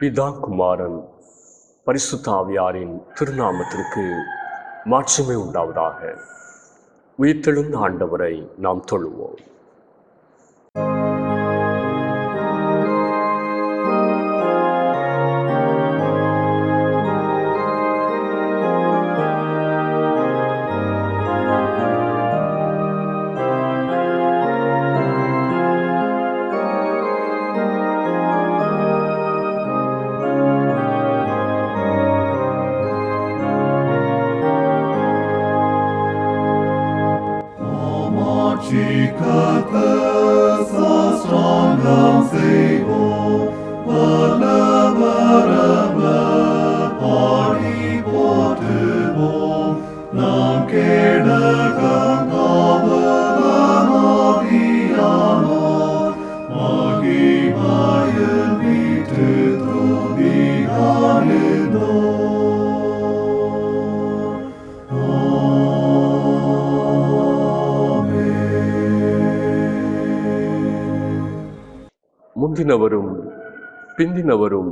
பிதா, குமாரன், பரிசுத்த ஆவியாரின் திருநாமத்திற்கு மாட்சிமை உண்டாவதாக. உயிர்த்தெழுந்த ஆண்டவரை நாம் தொழுவோம். முந்தினவரும் பிந்தினவரும்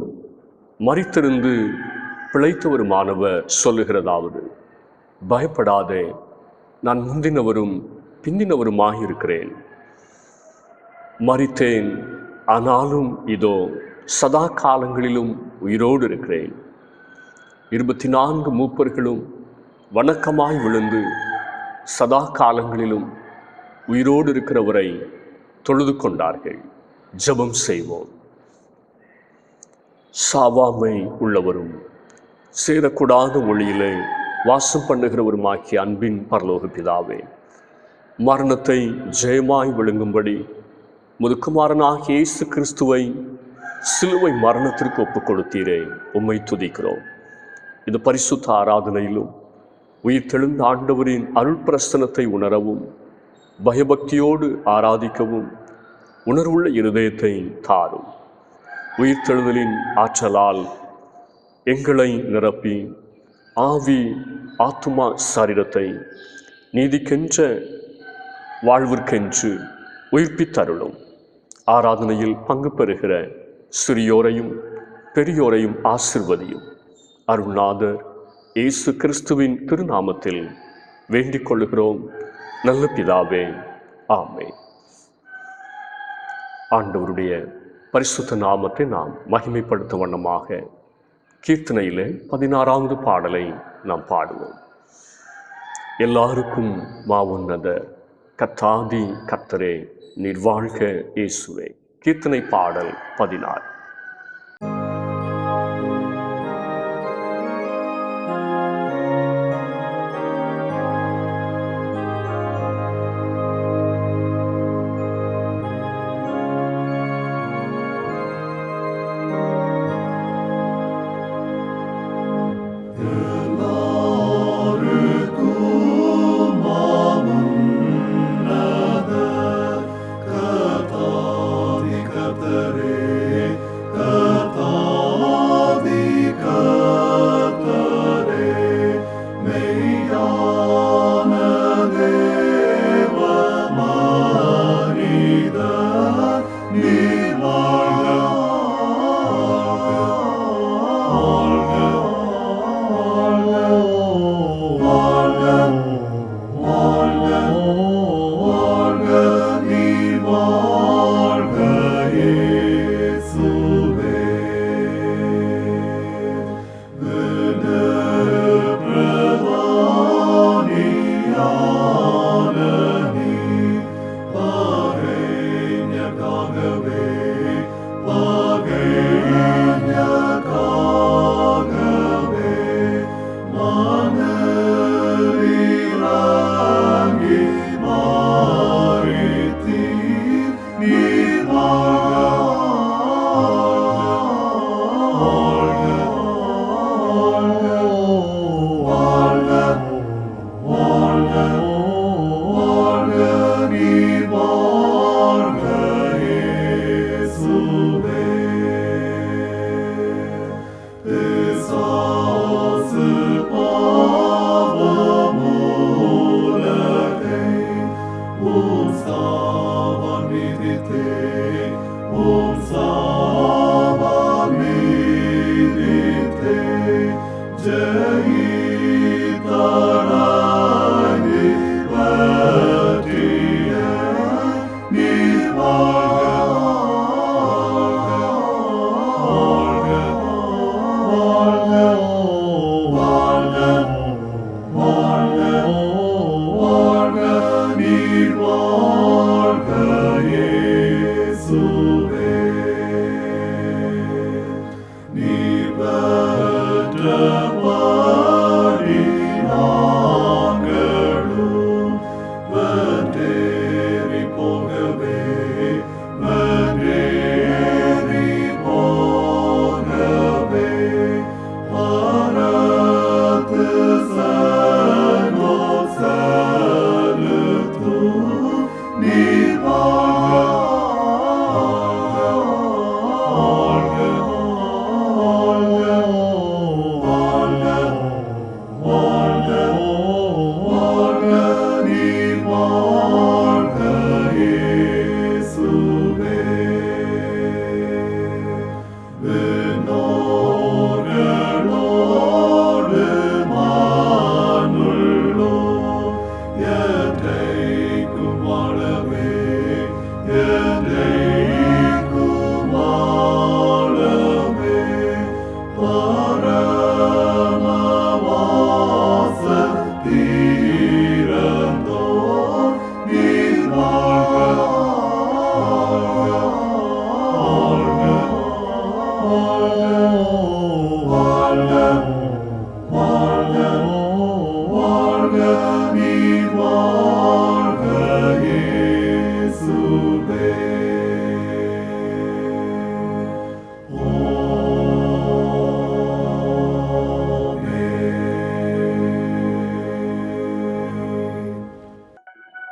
மரித்திருந்து பிழைத்தவருமானவர் சொல்லுகிறதாவது: பயப்படாதே, நான் முந்தினவரும் பிந்தினவருமாயிருக்கிறேன். மரித்தேன், ஆனாலும் இதோ சதா காலங்களிலும் உயிரோடு இருக்கிறேன். 24 மூப்பர்களும் வணக்கமாய் விழுந்து சதா காலங்களிலும் உயிரோடு இருக்கிறவரை தொழுது கொண்டார்கள். ஜெபம் செய்வோம். சாவாமை உள்ளவரும் சேரக்கூடாத ஒளியிலே வாசம் பண்ணுகிறவருமாக்கிய அன்பின் பரலோக பிதாவே, மரணத்தை ஜெயமாய் விழுங்கும்படி முதுகுமாரனாகிய இயேசு கிறிஸ்துவை சிலுவை மரணத்திற்கு ஒப்புக் கொடுத்தீரே, உம்மை துதிக்கிறோம். இது பரிசுத்த ஆராதனையிலும் உயிர்த்தெழுந்த ஆண்டவரின் அருள் பிரசனத்தை உணரவும் பயபக்தியோடு ஆராதிக்கவும் உணர்வுள்ள இருதயத்தை தாரும். உயிர்த்தெழுதலின் ஆற்றலால் எங்களை நிரப்பி ஆவி ஆத்துமா சரீரத்தை நீதிக்கென்ற வாழ்விற்கென்று உயிர்ப்பித்தருளும். ஆராதனையில் பங்கு பெறுகிற சிறியோரையும் பெரியோரையும் ஆசிர்வதியும். அருள்நாதர் இயேசு கிறிஸ்துவின் திருநாமத்தில் வேண்டிக் கொள்ளுகிறோம் நல்ல பிதாவே, ஆமென். ஆண்டவருடைய பரிசுத்த நாமத்தை நாம் மகிமைப்படுத்த வண்ணமாக கீர்த்தனையிலே 16வது பாடலை நாம் பாடுவோம். எல்லாருக்கும் மாவுன்னத கத்தாதி கர்த்தரே, நீர் வாழ்க இயேசுவே. கீர்த்தனை பாடல் 16.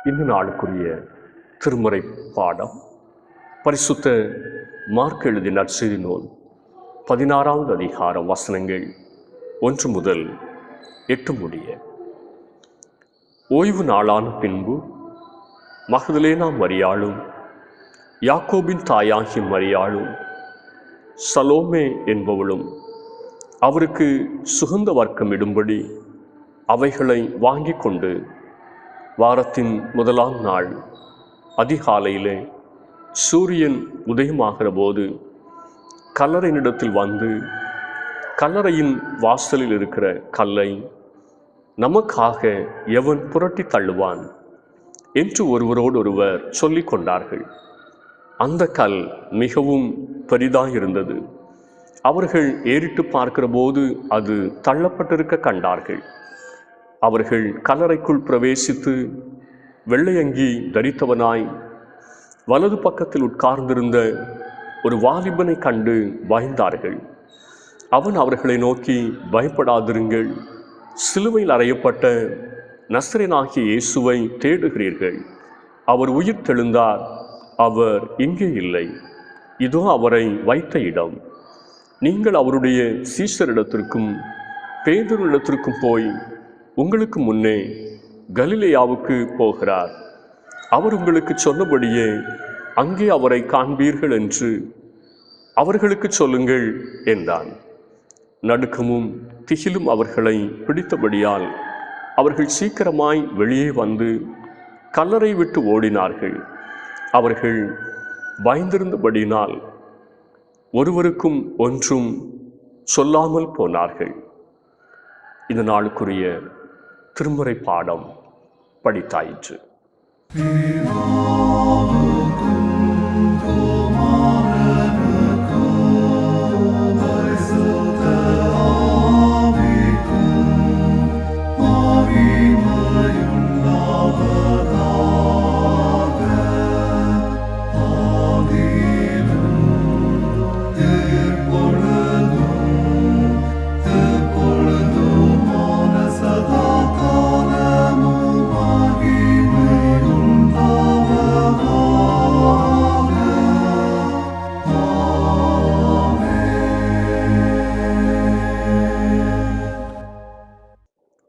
இந்த நாளுக்குரிய திருமுறை பாடம் பரிசுத்த மார்க் எழுதிய நற்செய்தி நூல் 16வது அதிகாரம் வசனங்கள் 1 முதல் 8 முடிய. ஓய்வு நாளான பின்பு மகதலேனா மரியாளும் யாக்கோபின் தாயாகிய மரியாளும் சலோமே என்பவளும் அவருக்கு சுகந்த வர்க்கம் இடும்படி அவைகளை வாங்கி கொண்டு வாரத்தின் முதலாம் நாள் அதிகாலையிலே சூரியன் உதயமாகிற போது கல்லறையினிடத்தில் வந்து கல்லறையின் வாசலில் இருக்கிற கல்லை நமக்காக எவன் புரட்டி தள்ளுவான் என்று ஒருவரோடொருவர் சொல்லிக் கொண்டார்கள். அந்த கல் மிகவும் பெரிதாயிருந்தது. அவர்கள் ஏறிட்டு பார்க்கிற போது அது தள்ளப்பட்டிருக்க கண்டார்கள். அவர்கள் கல்லறைக்குள் பிரவேசித்து வெள்ளையங்கி தரித்தவனாய் வலது பக்கத்தில் உட்கார்ந்திருந்த ஒரு வாலிபனை கண்டு பயந்தார்கள். அவன் அவர்களை நோக்கி, பயப்படாதிருங்கள், சிலுவையில் அறையப்பட்ட நசரேயனாகிய இயேசுவை தேடுகிறீர்கள். அவர் உயிர் தெழுந்தார், அவர் இங்கே இல்லை. இதோ அவரை வைத்த இடம். நீங்கள் அவருடைய சீஷரிடத்திற்கும் பேதுருவிடத்திற்கும் போய், உங்களுக்கு முன்னே கலிலேயாவுக்கு போகிறார், அவர் உங்களுக்கு சொன்னபடியே அங்கே அவரை காண்பீர்கள் என்று அவர்களுக்கு சொல்லுங்கள் என்றான். நடுக்கமும் திகிலும் அவர்களை பிடித்தபடியால் அவர்கள் சீக்கிரமாய் வெளியே வந்து கல்லறை விட்டு ஓடினார்கள். அவர்கள் பயந்திருந்தபடியினால் ஒருவருக்கும் ஒன்றும் சொல்லாமல் போனார்கள். இந்த நாளுக்குரிய திருமுறை பாடம் படித்தாயிற்று.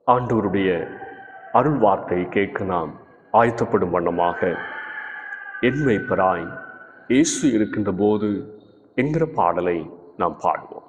ஆண்டவருடைய அருள் வார்த்தை கேட்க நாம் ஆயத்தப்படும் வண்ணமாக என் மேய்ப்பராய் இயேசு இருக்கின்ற போது என்கிற பாடலை நாம் பாடுவோம்.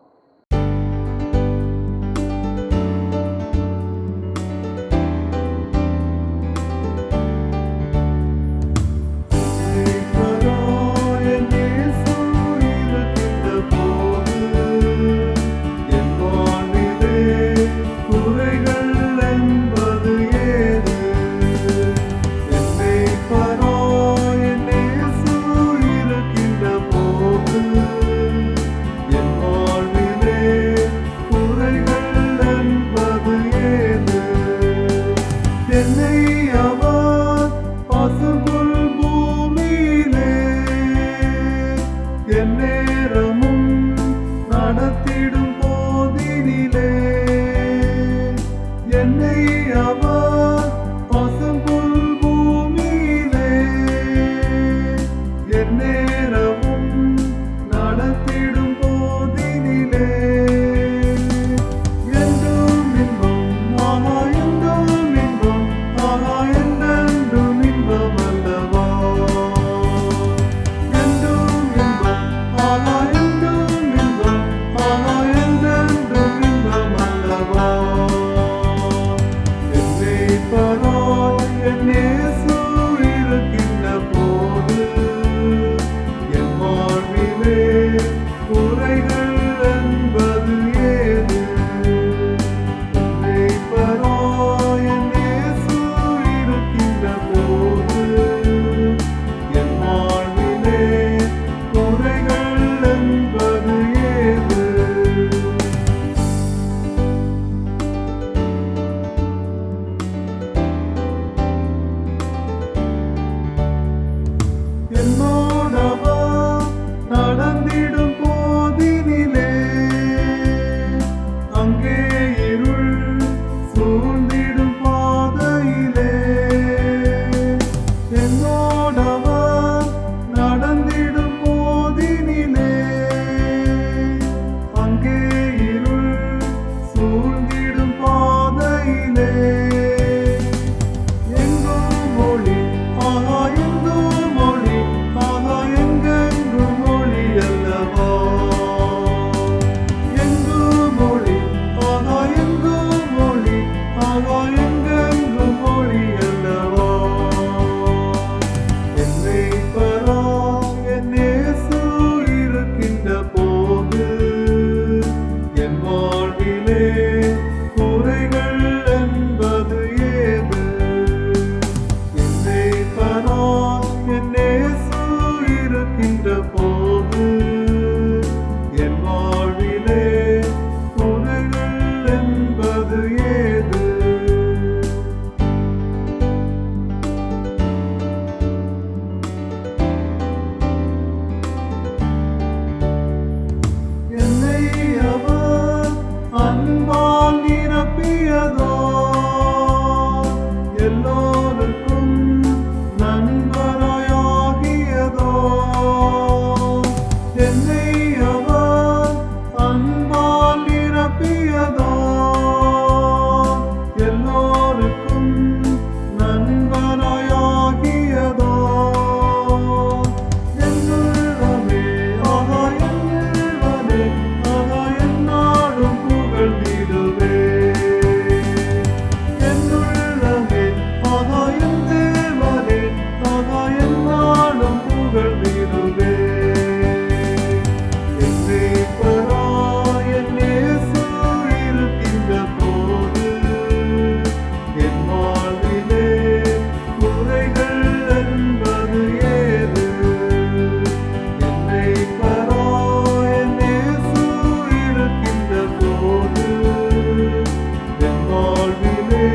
வாழ்விலே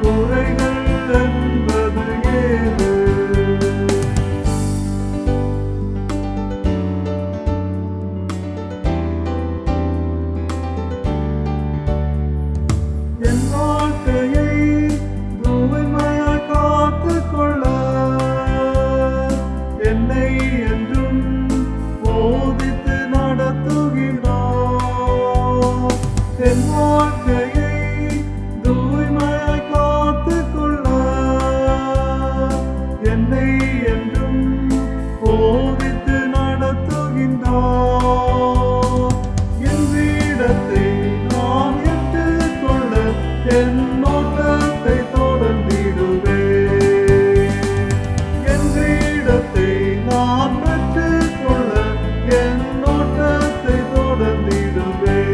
குறைகள் என்பது ஏது? என் வாழ்க்கையை தூய்மையாய் காத்துக் கொள்ள என்னை என்றும் போதித்து நடத்துகிறார். என் வாழ்க்கையை தூய்மையாய் காத்துக் கொள்ள என்னை என்றும் போதித்து நடத்துகின்றார். என் வீடத்தை நான் ஏற்றுக்கொள்ள என் நோட்டத்தை தொடர்ந்திடுவேன். என் வீடத்தை நான் பெற்றுக்கொள்ள என் நோட்டத்தை தொடர்ந்திடுவேன்.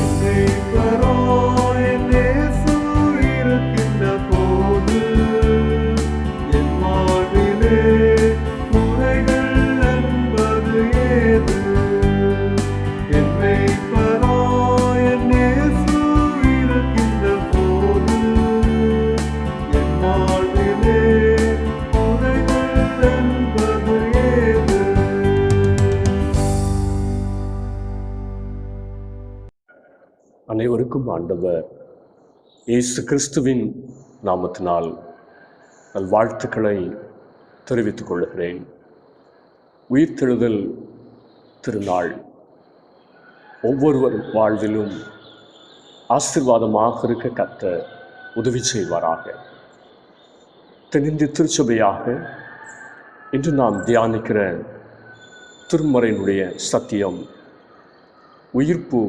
என்னை பெறோ என் இயேசு இருக்கின்ற போது என் வாழ்விலே குறைகள் என்பது ஏது? என்னை பெறோ என் இயேசு இருக்கின்ற போது என் வாழ்விலே குறைகள் என்பது ஏது? அனைவருக்கும் ஆண்டவர் இயேசு கிறிஸ்துவின் நாமத்தினால் நல்வாழ்த்துக்களை தெரிவித்துக் கொள்கிறேன். உயிர்த்தெழுதல் திருநாள் ஒவ்வொருவர் வாழ்விலும் ஆசீர்வாதமாக இருக்க கர்த்தர் உதவி செய்வாராக. தென்னிந்திய திருச்சபையாக இன்று நாம் தியானிக்கிற திருமறையினுடைய சத்தியம் உயிர்ப்பு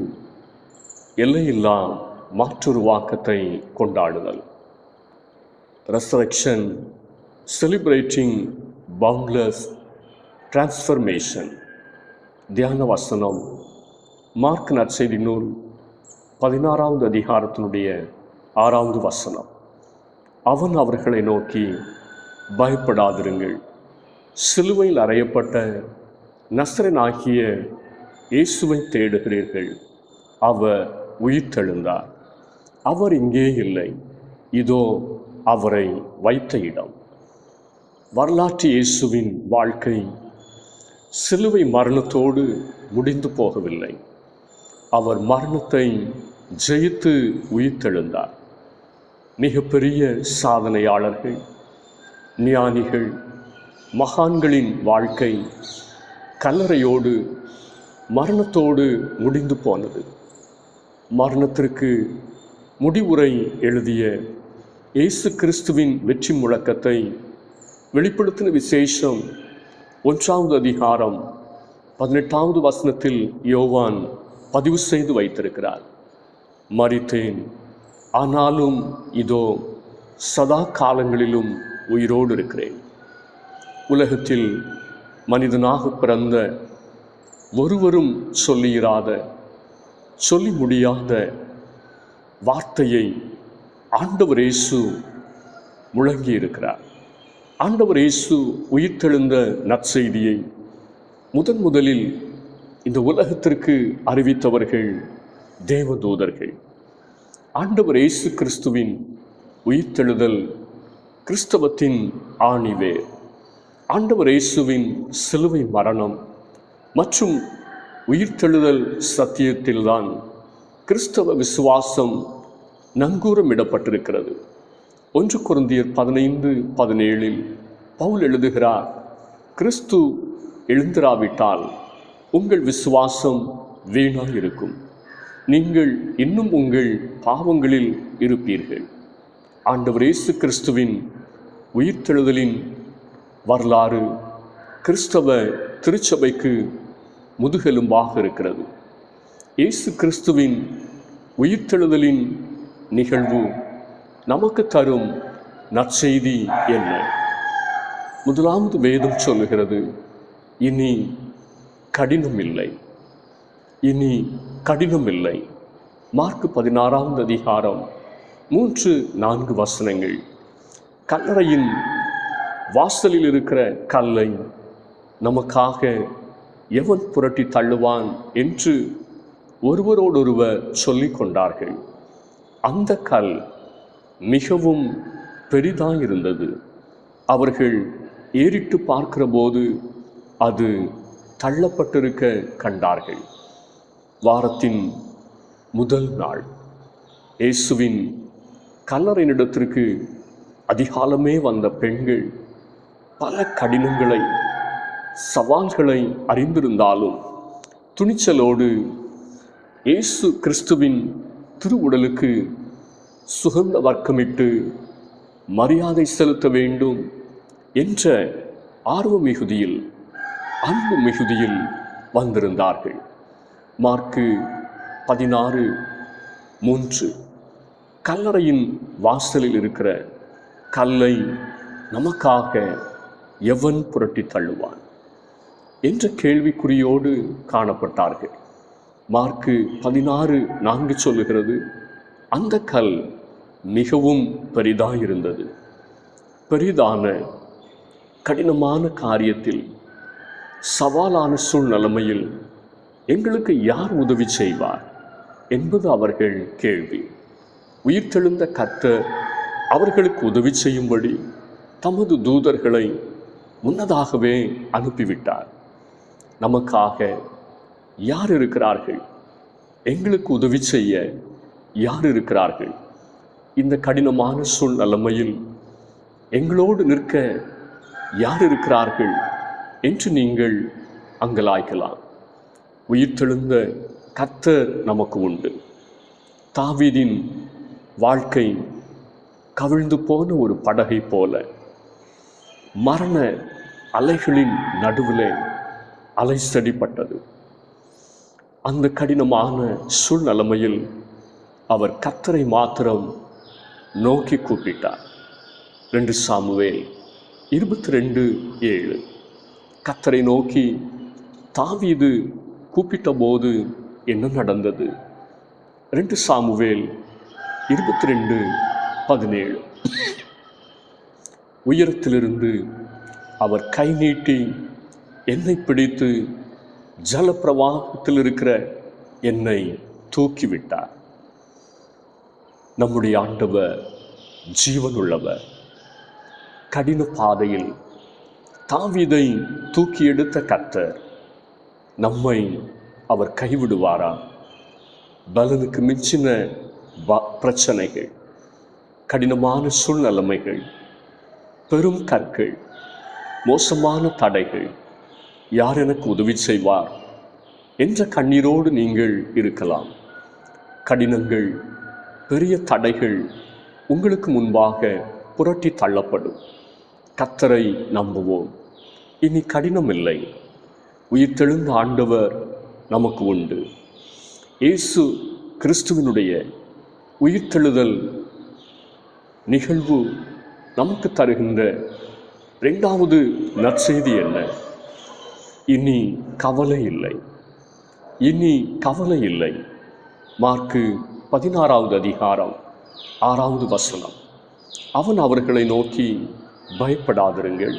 எல்லையில்லா மாற்றுருவாக்கத்தை கொண்டாடுதல். Resurrection celebrating boundless transformation. தியான வசனம் மார்க் நற்செய்தி நூல் 16வது அதிகாரத்தினுடைய 6வது வசனம். அவன் அவர்களை நோக்கி, பயப்படாதிருங்கள், சிலுவையில் அறையப்பட்ட நசரேயனாகிய இயேசுவை தேடுகிறீர்கள். அவர் உயிர்த்தெழுந்தார். அவர் இங்கே இல்லை, இதோ அவரை வைத்த இடம். வரலாற்று இயேசுவின் வாழ்க்கை சிலுவை மரணத்தோடு முடிந்து போகவில்லை. அவர் மரணத்தை ஜெயித்து உயிர்த்தெழுந்தார். மிகப்பெரிய சாதனையாளர்கள், ஞானிகள், மகான்களின் வாழ்க்கை கல்லறையோடு மரணத்தோடு முடிந்து போனது. மரணத்திற்கு முடிவுரை எழுதிய இயேசு கிறிஸ்துவின் வெற்றி முழக்கத்தை வெளிப்படுத்தின விசேஷம் 1வது அதிகாரம் 18வது வசனத்தில் யோவான் பதிவு செய்து வைத்திருக்கிறார். மரித்தேன், ஆனாலும் இதோ சதா காலங்களிலும் உயிரோடு இருக்கிறேன். உலகத்தில் மனிதனாக பிறந்த ஒருவரும் சொல்லியிராத, சொல்லி முடியாத வார்த்தையை ஆண்டவர் இயேசு முழங்கி இருக்கிறார். ஆண்டவர் இயேசு உயிர்த்தெழுந்த நற்செய்தியை முதலில் இந்த உலகத்திற்கு அறிவித்தவர்கள் தேவதூதர்கள். ஆண்டவர் இயேசு கிறிஸ்துவின் உயிர்த்தெழுதல் கிறிஸ்தவத்தின் ஆணிவேர். ஆண்டவர் இயேசுவின் சிலுவை மரணம் மற்றும் உயிர்த்தெழுதல் சத்தியத்தில்தான் கிறிஸ்தவ விசுவாசம் நங்கூரமிடப்பட்டிருக்கிறது. 1 கொரிந்தியர் 15:17 பவுல் எழுதுகிறார், கிறிஸ்து எழுந்திராவிட்டால் உங்கள் விசுவாசம் வீணாக இருக்கும், நீங்கள் இன்னும் உங்கள் பாவங்களில் இருப்பீர்கள். ஆண்டவர் இயேசு கிறிஸ்துவின் உயிர்த்தெழுதலின் வரலாறு கிறிஸ்தவ திருச்சபைக்கு முதுகெலும்பாக இருக்கிறது. இயேசு கிறிஸ்துவின் உயிர்த்தெழுதலின் நிகழ்வு நமக்கு தரும் நற்செய்தி என்ன? முதலாவது வேதம் சொல்லுகிறது, இனி கடினமில்லை, இனி கடினமில்லை. மார்க் 16வது அதிகாரம் 3-4 வசனங்கள். கல்லறையின் வாசலில் இருக்கிற கல்லை நமக்காக எவன் புரட்டி தள்ளுவான் என்று ஒருவரோடொருவர் சொல்லிக் கொண்டார்கள். அந்த கல் மிகவும் பெரிதாயிருந்தது. அவர்கள் ஏறிட்டு பார்க்கிறபோது அது தள்ளப்பட்டிருக்க கண்டார்கள். வாரத்தின் முதல் நாள் இயேசுவின் கல்லறையினிடத்திற்கு அதிகாலமே வந்த பெண்கள் பல கடினங்களை, சவால்களை அறிந்திருந்தாலும் துணிச்சலோடு இயேசு கிறிஸ்துவின் திருவுடலுக்கு சுகந்த வர்க்கமிட்டு மரியாதை செலுத்த வேண்டும் என்ற ஆர்வ மிகுதியில், அன்பு மிகுதியில் வந்திருந்தார்கள். மார்க்கு 16:3 கல்லறையின் வாசலில் இருக்கிற கல்லை நமக்காக எவன் புரட்டி தள்ளுவான் என்ற கேள்விக்குறியோடு காணப்பட்டார்கள். மார்க்கு 16:4 சொல்லுகிறது, அந்த கல் மிகவும் பெரிதாயிருந்தது. பெரிதான கடினமான காரியத்தில், சவாலான சூழ்நிலைமையில் எங்களுக்கு யார் உதவி செய்வார் என்பது அவர்கள் கேள்வி. உயிர்த்தெழுந்த கர்த்தர் அவர்களுக்கு உதவி செய்யும்படி தமது தூதர்களை முன்னதாகவே அனுப்பிவிட்டார். நமக்காக யார் இருக்கிறார்கள்? எங்களுக்கு உதவி செய்ய யார் இருக்கிறார்கள்? இந்த கடினமான சூழ்நிலைமையில் எங்களோடு நிற்க யார் இருக்கிறார்கள் என்று நீங்கள் அங்கலாய்க்கலாம். உயிர்த்தெழுந்த கர்த்தர் நமக்கு உண்டு. தாவீதின் வாழ்க்கை கவிழ்ந்து போன ஒரு படகை போல மரண அலைகளின் நடுவிலே அலைசடிப்பட்டது. அந்த கடினமான சூழ்நிலைமையில் அவர் கர்த்தரை மாத்திரம் நோக்கி கூப்பிட்டார். 2 சாமுவேல் 22:7 கர்த்தரை நோக்கி தாவீது கூப்பிட்ட போது என்ன நடந்தது? 2 சாமுவேல் 22:17 உயரத்திலிருந்து அவர் கை நீட்டி என்னை பிடித்து ஜலப்பிரவாகத்தில் இருக்கிற என்னை தூக்கிவிட்டார். நம்முடைய ஆண்டவர் ஜீவனுள்ளவர். கடின பாதையில் தாவீதை தூக்கி எடுத்த கர்த்தர் நம்மை அவர் கைவிடுவாரா? பலனுக்கு மிஞ்சின பிரச்சனைகள், கடினமான சூழ்நிலைமைகள், பெரும் கற்கள், மோசமான தடைகள், யார் எனக்கு உதவி செய்வார் என்ற கண்ணீரோடு நீங்கள் இருக்கலாம். கடினங்கள், பெரிய தடைகள் உங்களுக்கு முன்பாக புரட்டி தள்ளப்படும். கர்த்தரை நம்புவோம். இனி கடினம் இல்லை. உயிர்த்தெழுந்த ஆண்டவர் நமக்கு உண்டு. இயேசு கிறிஸ்துவினுடைய உயிர்த்தெழுதல் நிகழ்வு நமக்கு தருகின்ற 2வது நற்செய்தி என்ன? இனி கவலை இல்லை. இனி கவலை இல்லை. மார்க்கு 16வது அதிகாரம் 6வது வசனம். அவன் அவர்களை நோக்கி, பயப்படாதிருங்கள்.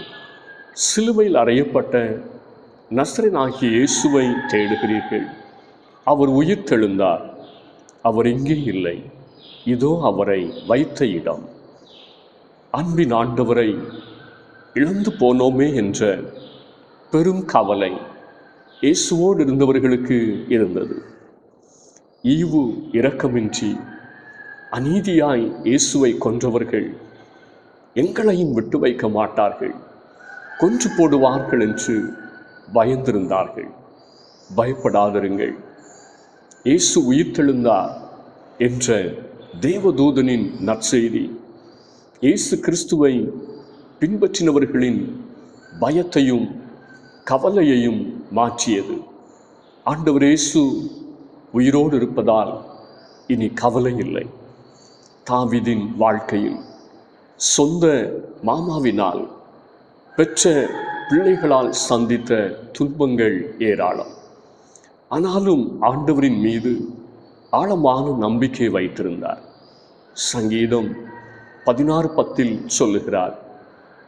சிலுவையில் அறையப்பட்ட நசரேயனாகிய இயேசுவை தேடுகிறீர்கள். அவர் உயிர்த்தெழுந்தார். அவர் இங்கே இல்லை. இதோ அவரை வைத்த இடம். அன்பின் ஆண்டவரை இழந்து போனோமே என்ற பெரும் கவலை இயேசுவோடு இருந்தவர்களுக்கு இருந்தது. ஈவு இரக்கமின்றி அநீதியாய் இயேசுவை கொன்றவர்கள் எங்களையும் விட்டு வைக்க மாட்டார்கள், கொன்று போடுவார்கள் என்று பயந்திருந்தார்கள். பயப்படாதிருங்கள். இயேசு உயிர்த்தெழுந்தார் என்ற தேவதூதனின் நற்செய்தி இயேசு கிறிஸ்துவை பின்பற்றினவர்களின் பயத்தையும் கவலையையும் மாற்றியது. ஆண்டவர் இயேசு உயிரோடு இருப்பதால் இனி கவலை இல்லை. தாவீதின் வாழ்க்கையில் சொந்த மாமாவினால் பெற்ற பிள்ளைகளால் சந்தித்த துன்பங்கள் ஏராளம். ஆனாலும் ஆண்டவரின் மீது ஆழமான நம்பிக்கை வைத்திருந்தார். சங்கீதம் 16:10 சொல்லுகிறார்,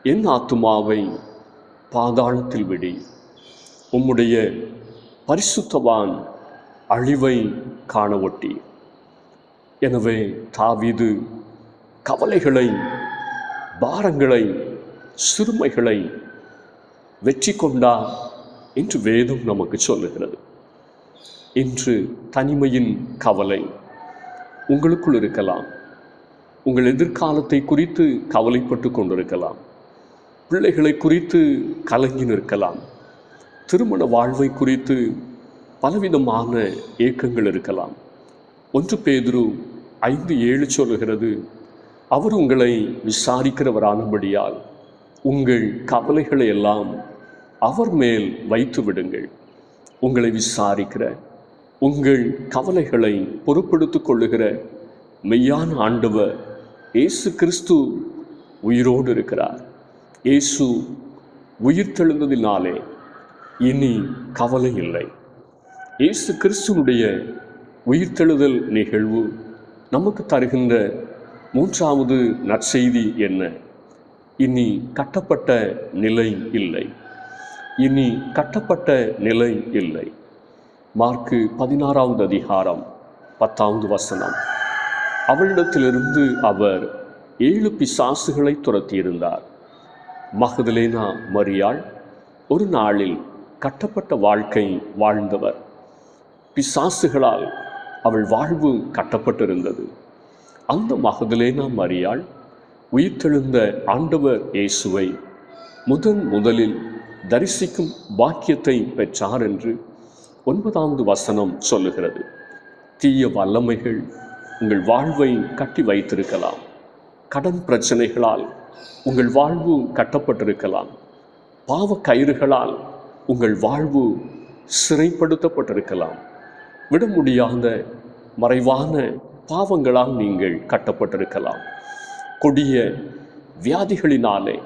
என் ஆத்துமாவை பாதாளத்தில் விடி, உம்முடைய பரிசுத்தவான் அழிவை காண ஒட்டி. எனவே தாவீது கவலைகளை, பாரங்களை, சிறுமைகளை வெற்றி கொண்டார் என்று வேதம் நமக்கு சொல்லுகிறது. இன்று தனிமையின் கவலை உங்களுக்குள் இருக்கலாம். உங்கள் எதிர்காலத்தை குறித்து கவலைப்பட்டு கொண்டிருக்கலாம். பிள்ளைகளை குறித்து கலங்கி நிற்கலாம். திருமண வாழ்வை குறித்து பலவிதமான ஏக்கங்கள் இருக்கலாம். 1 பேதுரு 5:7 சொல்லுகிறது, அவர் உங்களை விசாரிக்கிறவரானபடியால் உங்கள் கவலைகளை எல்லாம் அவர் மேல் வைத்து விடுங்கள். உங்களை விசாரிக்கிற, உங்கள் கவலைகளை பொறுப்படுத்திக் கொள்ளுகிற மெய்யான ஆண்டவர் இயேசு கிறிஸ்து உயிரோடு இருக்கிறார். இயேசு உயிர்த்தெழுந்ததினாலே இனி கவலை இல்லை. இயேசு கிறிஸ்துனுடைய உயிர்த்தெழுதல் நிகழ்வு நமக்கு தருகின்ற 3வது நற்செய்தி என்ன? இனி கட்டப்பட்ட நிலை இல்லை. இனி கட்டப்பட்ட நிலை இல்லை. மார்க்கு 16வது அதிகாரம் 10வது வசனம். அவளிடத்திலிருந்து அவர் 7 பிசாசுகளை துரத்தியிருந்தார். மகதலேனா மரியாள் ஒரு நாளில் கட்டப்பட்ட வாழ்க்கை வாழ்ந்தவர். பிசாசுகளால் அவள் வாழ்வு கட்டப்பட்டிருந்தது. அந்த மகதலேனா மரியாள் உயிர்த்தெழுந்த ஆண்டவர் இயேசுவை முதலில் தரிசிக்கும் பாக்கியத்தை பெற்றார் என்று 9வது வசனம் சொல்லுகிறது. தீய வல்லமைகள் உங்கள் வாழ்வை கட்டி வைத்திருக்கலாம். கடன் பிரச்சனைகளால் உங்கள் வாழ்வு கட்டப்பட்டிருக்கலாம். பாவ கயிறுகளால் உங்கள் வாழ்வு சிறைப்படுத்தப்பட்டிருக்கலாம். விட முடியாத மறைவான பாவங்களால் நீங்கள் கட்டப்பட்டிருக்கலாம். கொடிய வியாதிகளினாலே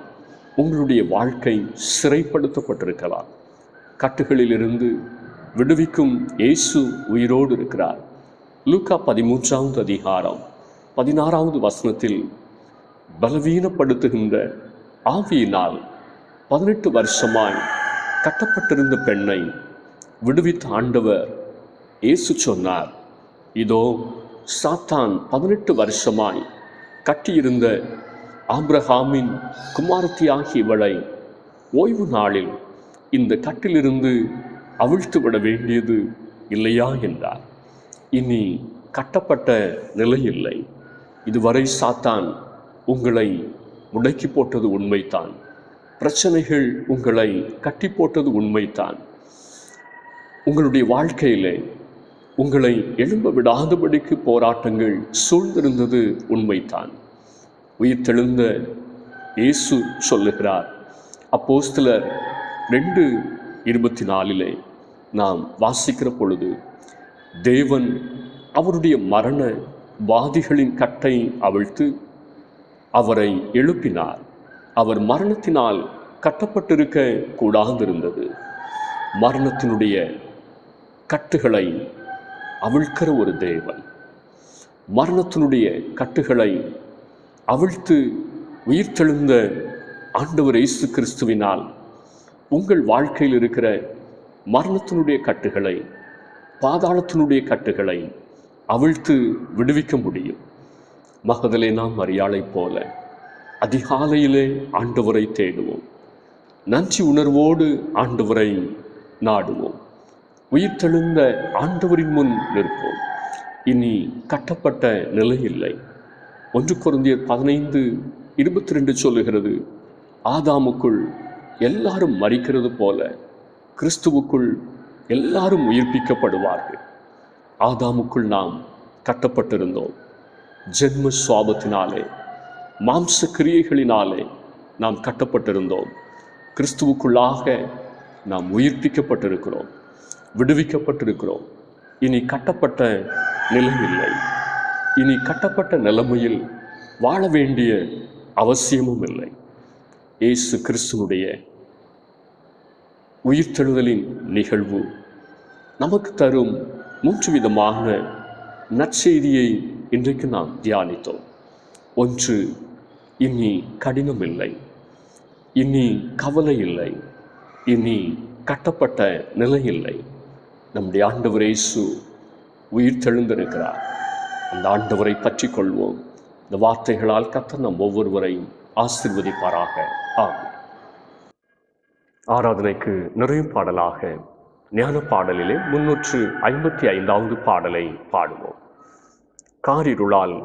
உங்களுடைய வாழ்க்கை சிறைப்படுத்தப்பட்டிருக்கலாம். கட்டுகளிலிருந்து விடுவிக்கும் இயேசு உயிரோடு இருக்கிறார். லூக்கா 13வது அதிகாரம் 16வது வசனத்தில் பலவீனப்படுத்துகின்ற ஆவியினால் 18 வருஷமாய் கட்டப்பட்டிருந்த பெண்ணை விடுவித்த ஆண்டவர் இயேசு சொன்னார், இதோ சாத்தான் 18 வருஷமாய் கட்டியிருந்த ஆபிரகாமின் குமாரத்தியாகிய இவளை ஓய்வு நாளில் இந்த கட்டிலிருந்து அவிழ்த்து விட வேண்டியது இல்லையா என்றார். இனி கட்டப்பட்ட நிலை இல்லை. இதுவரை சாத்தான் உங்களை முடக்கி போட்டது உண்மைத்தான். பிரச்சனைகள் உங்களை கட்டி போட்டது உண்மைத்தான். உங்களுடைய வாழ்க்கையிலே உங்களை எழும்ப விடாதபடிக்கு போராட்டங்கள் சூழ்ந்திருந்தது உண்மைத்தான். உயிர்த்தெழுந்த இயேசு சொல்லுகிறார். அப்போஸ்தலர் 2:24 நாம் வாசிக்கிற பொழுது, தேவன் அவருடைய மரண வாதிகளின் கட்டை அவிழ்த்து அவரை எழுப்பினார். அவர் மரணத்தினால் கட்டப்பட்டிருக்க கூடாதிருந்தது. மரணத்தினுடைய கட்டுகளை அவிழ்க்கிற ஒரு தேவன், மரணத்தினுடைய கட்டுகளை அவிழ்த்து உயிர்த்தெழுந்த ஆண்டவர் இயேசு கிறிஸ்துவினால் உங்கள் வாழ்க்கையில் இருக்கிற மரணத்தினுடைய கட்டுகளை, பாதாளத்தினுடைய கட்டுகளை அவிழ்த்து விடுவிக்க முடியும். மகதலேனா மரியாளைப் போல அதிகாலையிலே ஆண்டவரை தேடுவோம். நன்றி உணர்வோடு ஆண்டவரை நாடுவோம். உயிர்த்தெழுந்த ஆண்டவரின் முன் நிற்போம். இனி கட்டப்பட்ட நிலை இல்லை. 1 கொரிந்தியர் 15:22 சொல்லுகிறது, ஆதாமுக்குள் எல்லாரும் மரிக்கிறது போல கிறிஸ்துவுக்குள் எல்லாரும் உயிர்ப்பிக்கப்படுவார்கள். ஆதாமுக்குள் நாம் கட்டப்பட்டிருந்தோம். ஜென்ம சுவாபத்தினாலே, மாம்ச கிரியைகளினாலே நாம் கட்டப்பட்டிருந்தோம். கிறிஸ்துவுக்குள்ளாக நாம் உயிர்ப்பிக்கப்பட்டிருக்கிறோம், விடுவிக்கப்பட்டிருக்கிறோம். இனி கட்டப்பட்ட நிலை இல்லை. இனி கட்டப்பட்ட நிலைமையில் வாழ வேண்டிய அவசியமும் இல்லை. இயேசு கிறிஸ்துவுடைய உயிர்த்தெழுதலின் நிகழ்வு நமக்கு தரும் 3 விதமான நற்செய்தியை இன்றைக்கு நாம் தியானித்தோம். 1, இனி கடினம் இல்லை, இனி கவலை இல்லை, இனி கட்டப்பட்ட நிலை இல்லை. நம்முடைய ஆண்டவர் இயேசு உயிர்த்தெழுந்திருக்கிறார். அந்த ஆண்டவரை பற்றி கொள்வோம். இந்த வார்த்தைகளால் கர்த்தர் நம் ஒவ்வொருவரையும் ஆசீர்வதிப்பாராக. ஆமென். ஆராதனைக்கு நிறைய பாடலாக ஞான பாடலிலே 355வது பாடலை பாடுவோம். காரிருளால்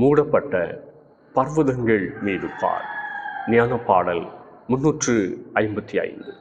மூடப்பட்ட பர்வதங்கள் மீது பார். ஞான பாடல் 355.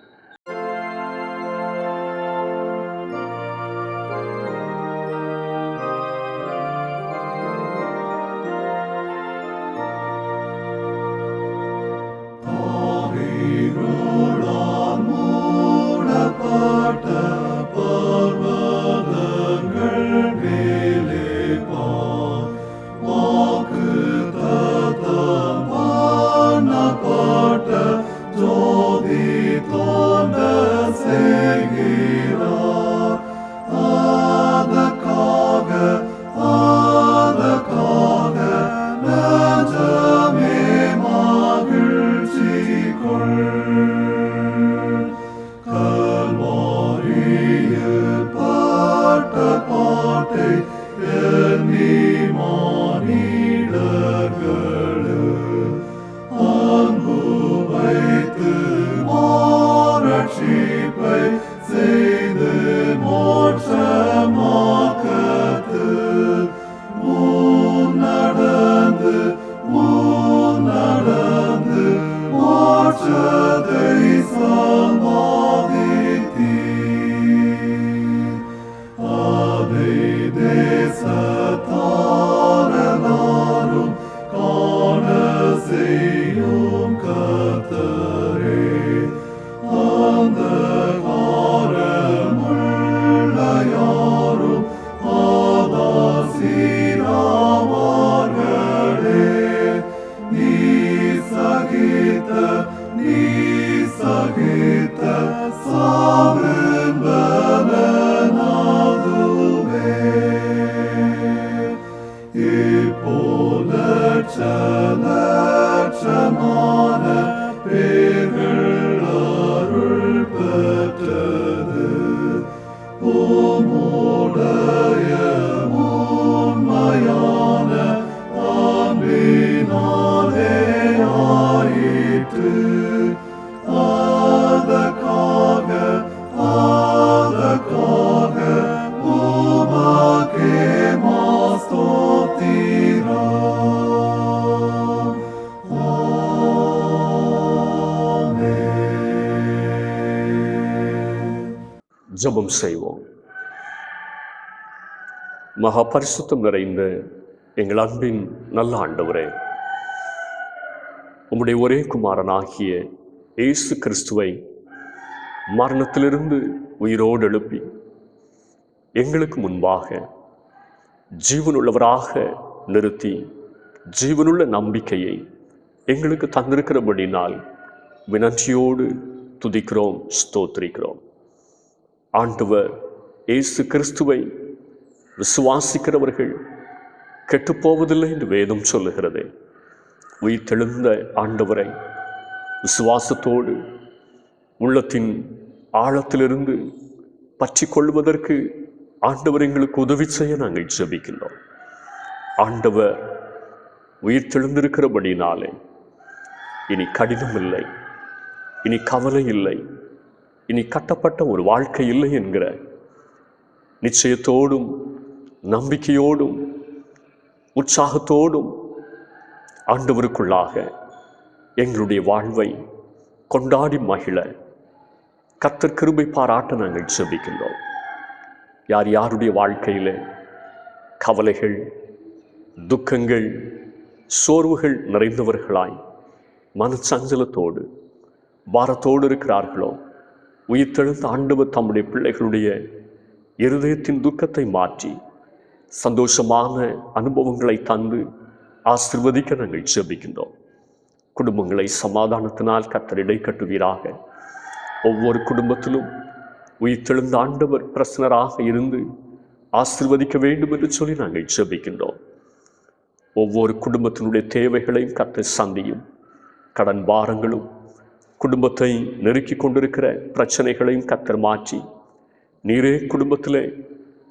ஜெபம் செய்வோம். மகா பரிசுத்தம் நிறைந்த எங்கள் அன்பின் நல்ல ஆண்டவரே, உம்முடைய ஒரே குமாரனாகிய இயேசு கிறிஸ்துவை மரணத்திலிருந்து உயிரோடு எழுப்பி எங்களுக்கு முன்பாக ஜீவனுள்ளவராக நிறுத்தி ஜீவனுள்ள நம்பிக்கையை எங்களுக்கு தந்திருக்கிறபடினால் வினன்றியோடு துதிக்கிறோம், ஸ்தோத்திரிக்கிறோம். ஆண்டவர் இயேசு கிறிஸ்துவை விசுவாசிக்கிறவர்கள் கெட்டுப்போவதில்லை என்று வேதம் சொல்லுகிறது. உயிர்த்தெழுந்த ஆண்டவரை விசுவாசத்தோடு உள்ளத்தின் ஆழத்திலிருந்து பற்றி கொள்வதற்கு ஆண்டவர் எங்களுக்கு உதவி செய்ய நாங்கள் ஜெபிக்கின்றோம். ஆண்டவர் உயிர்த்தெழுந்திருக்கிறபடினாலே இனி கடினம் இல்லை, இனி கவலை இல்லை, இனி கட்டப்பட்ட ஒரு வாழ்க்கை இல்லை என்கிற நிச்சயத்தோடும் நம்பிக்கையோடும் உற்சாகத்தோடும் ஆண்டவருக்குள்ளாக எங்களுடைய வாழ்வை கொண்டாடி மகிழ கர்த்தர் கிருபை பாராட்ட நாங்கள் ஜெபிக்கின்றோம். யார் யாருடைய வாழ்க்கையில் கவலைகள், துக்கங்கள், சோர்வுகள் நிறைந்தவர்களாய் மனச்சஞ்சலத்தோடு பாரத்தோடு இருக்கிறார்களோ, உயிர்த்தெழுந்த ஆண்டவர் தம்முடைய பிள்ளைகளுடைய இருதயத்தின் துக்கத்தை மாற்றி சந்தோஷமான அனுபவங்களை தந்து ஆசீர்வதிக்க நாங்கள் ஜெபிக்கின்றோம். குடும்பங்களை சமாதானத்தினால் கர்த்தர் இடை கட்டுவீராக. ஒவ்வொரு குடும்பத்திலும் உயிர்த்தெழுந்த ஆண்டவர் பிரசன்னராக இருந்து ஆசீர்வதிக்க வேண்டும் என்று சொல்லி நாங்கள் ஜெபிக்கின்றோம். ஒவ்வொரு குடும்பத்தினுடைய தேவைகளையும் கர்த்தர் சந்தியும். கடன் பாரங்களும் குடும்பத்தை நெருக்கி கொண்டிருக்கிற பிரச்சனைகளையும் கர்த்தர் மாற்றி நீரே குடும்பத்திலே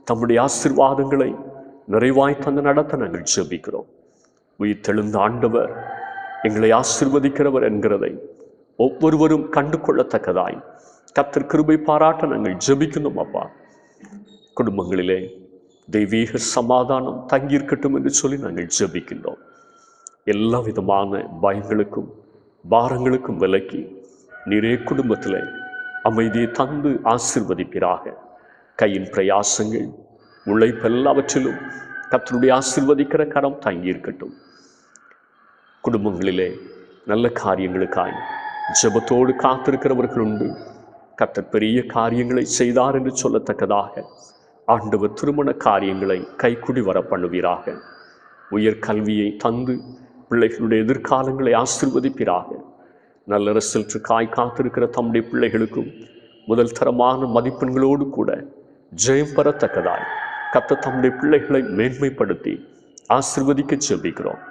தம்முடைய ஆசீர்வாதங்களை நிறைவாய் தந்து நடத்த நாங்கள் ஜெபிக்கிறோம். உயிர் தெழுந்த ஆண்டவர் எங்களை ஆசீர்வதிக்கிறவர் என்கிறதை ஒவ்வொருவரும் கண்டு கொள்ளத்தக்கதாய் கர்த்தர் கிருபை பாராட்ட நாங்கள் ஜெபிக்கணும். அப்பா, குடும்பங்களிலே தெய்வீக சமாதானம் தங்கியிருக்கட்டும் என்று சொல்லி நாங்கள் ஜெபிக்கின்றோம். எல்லா விதமான பயங்களுக்கும் பாரங்களுக்கும் விலக்கி நீரே குடும்பத்திலே அமைதியை தந்து ஆசீர்வதிப்பீராக. கையின் பிரயாசங்கள் உழைப்பெல்லாவற்றிலும் கர்த்தருடைய ஆசீர்வதிக்கிற கரம் தங்கியிருக்கட்டும். குடும்பங்களிலே நல்ல காரியங்களுக்காய் ஜெபத்தோடு காத்திருக்கிறவர்கள் உண்டு. கர்த்தர் பெரிய காரியங்களை செய்தார் என்று சொல்லத்தக்கதாக ஆண்டவர் திருமண காரியங்களை கைக்குடி வர பண்ணுவீராக. உயர் கல்வியை தந்து பிள்ளைகளுடைய எதிர்காலங்களை ஆசீர்வதிப்பீராக. நல்ல ரிசல்ட் காத்திருக்கிற தம்முடைய பிள்ளைகளுக்கும் முதல் தரமான மதிப்பெண்களோடு கூட ஜெயம் பெறத்தக்கதாய் கர்த்தர் தம்முடைய பிள்ளைகளை மேன்மைப்படுத்தி ஆசீர்வதிக்க ஜெபிக்கிறோம்.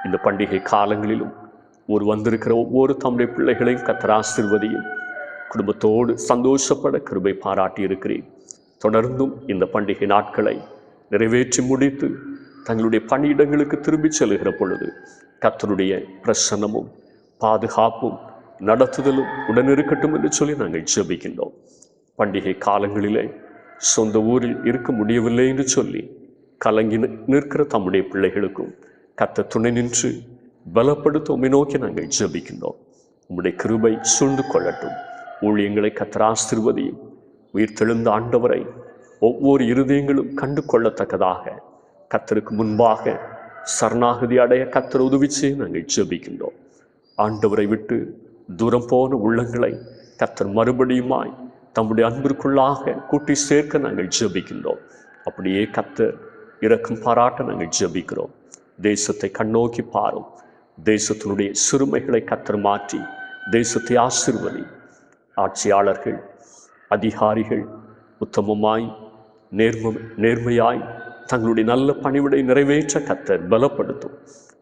இந்த பண்டிகை காலங்களிலும் வந்திருக்கிற ஒவ்வொரு தம்முடைய பிள்ளைகளையும் கர்த்தர் ஆசீர்வதியும். குடும்பத்தோடு சந்தோஷப்பட கிருபை பாராட்டி இருக்கிறேன். தொடர்ந்தும் இந்த பண்டிகை நாட்களை நிறைவேற்றி முடித்து தங்களுடைய பணியிடங்களுக்கு திரும்பி செல்கிற பொழுது கர்த்தருடைய பிரசன்னமும் பாதுகாப்பும் நடத்துதலும் உடனிருக்கட்டும் என்று சொல்லி நாங்கள் ஜெபிக்கின்றோம். பண்டிகை காலங்களிலே சொந்த ஊரில் இருக்க முடியவில்லை என்று சொல்லி கலங்கி நிற்கிற தம்முடைய பிள்ளைகளுக்கும் கர்த்தர் துணை நின்று பலப்படுத்த உம்மை நோக்கி நாங்கள் ஜெபிக்கின்றோம். உம்முடைய கிருபை சூழ்ந்து கொள்ளட்டும். ஊழியங்களை கர்த்தர் ஆசீர்வதியும். உயிர் தெழுந்த ஆண்டவரை ஒவ்வொரு இருதயங்களும் கண்டு கொள்ளத்தக்கதாக கர்த்தருக்கு முன்பாக சரணாகதி அடைய கர்த்தர் உதவி செய்ய நாங்கள் ஜெபிக்கின்றோம். ஆண்டவரை விட்டு தூரம் போன உள்ளங்களை கர்த்தர் மறுபடியுமாய் தம்முடைய அன்பிற்குள்ளாக கூட்டி சேர்க்க நாங்கள் ஜெபிக்கின்றோம். அப்படியே கர்த்தர் இரக்கம் பாராட்ட நாங்கள் ஜெபிக்கிறோம். தேசத்தை கண்ணோக்கி பாரும். தேசத்தினுடைய சிறுமைகளை கர்த்தர் மாற்றி தேசத்தை ஆசீர்வதி. ஆட்சியாளர்கள் அதிகாரிகள் உத்தமமாய் நேர்மையாய் தங்களுடைய நல்ல பணிவிடை நிறைவேற்ற கர்த்தர் பலப்படுத்தும்.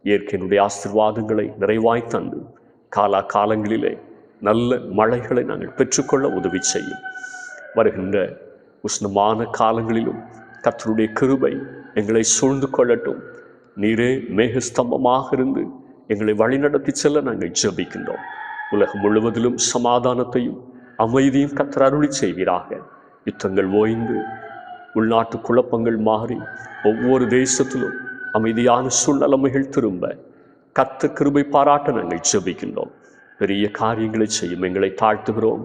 இயற்கையினுடைய ஆசீர்வாதங்களை நிறைவாய் தந்து காலங்களிலே நல்ல மழைகளை நாங்கள் பெற்றுக்கொள்ள உதவி செய்யும். வருகின்ற உஷ்ணமான காலங்களிலும் கர்த்தருடைய கிருபை எங்களை சூழ்ந்து கொள்ளட்டும். நீரே மேகஸ்தம்பமாக இருந்து எங்களை வழிநடத்தி செல்ல நாங்கள் ஜெபிக்கின்றோம். உலகம் முழுவதிலும் சமாதானத்தையும் அமைதியும் கர்த்தர் அருளி செய்வீராக. யுத்தங்கள் ஓய்ந்து உள்நாட்டு குழப்பங்கள் மாறி ஒவ்வொரு தேசத்திலும் அமைதியான சூழ்நிலைமைகள் திரும்ப கர்த்தர் கிருபை பாராட்ட நாங்கள் ஜெபிக்கின்றோம். பெரிய காரியங்களை செய்யும் எங்களை தாழ்த்துகிறோம்.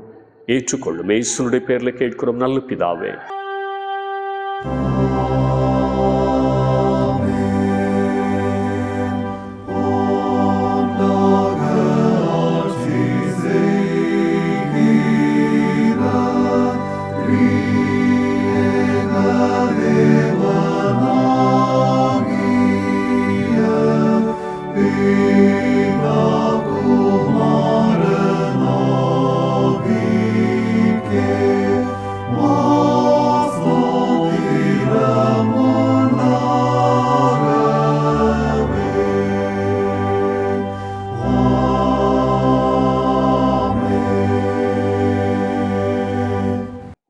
ஏற்றுக்கொள்ளும். இயேசுவினுடைய பேரில் கேட்கிறோம் நல்ல பிதாவே.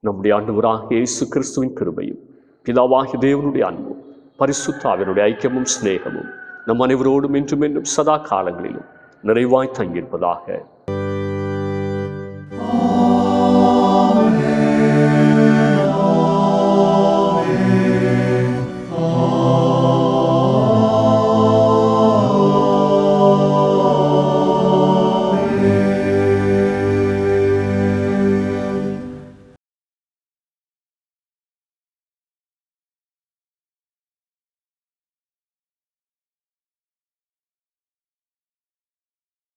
நம்முடைய ஆண்டவராகிய இயேசு கிறிஸ்துவின் கிருபையும் பிதாவாகிய தேவனுடைய அன்பும் பரிசுத்த ஆவியானுடைய ஐக்கியமும் சிநேகமும் நம் அனைவரோடும் என்றும் சதா காலங்களிலும் நிறைவாய் தங்கியிருப்பதாக.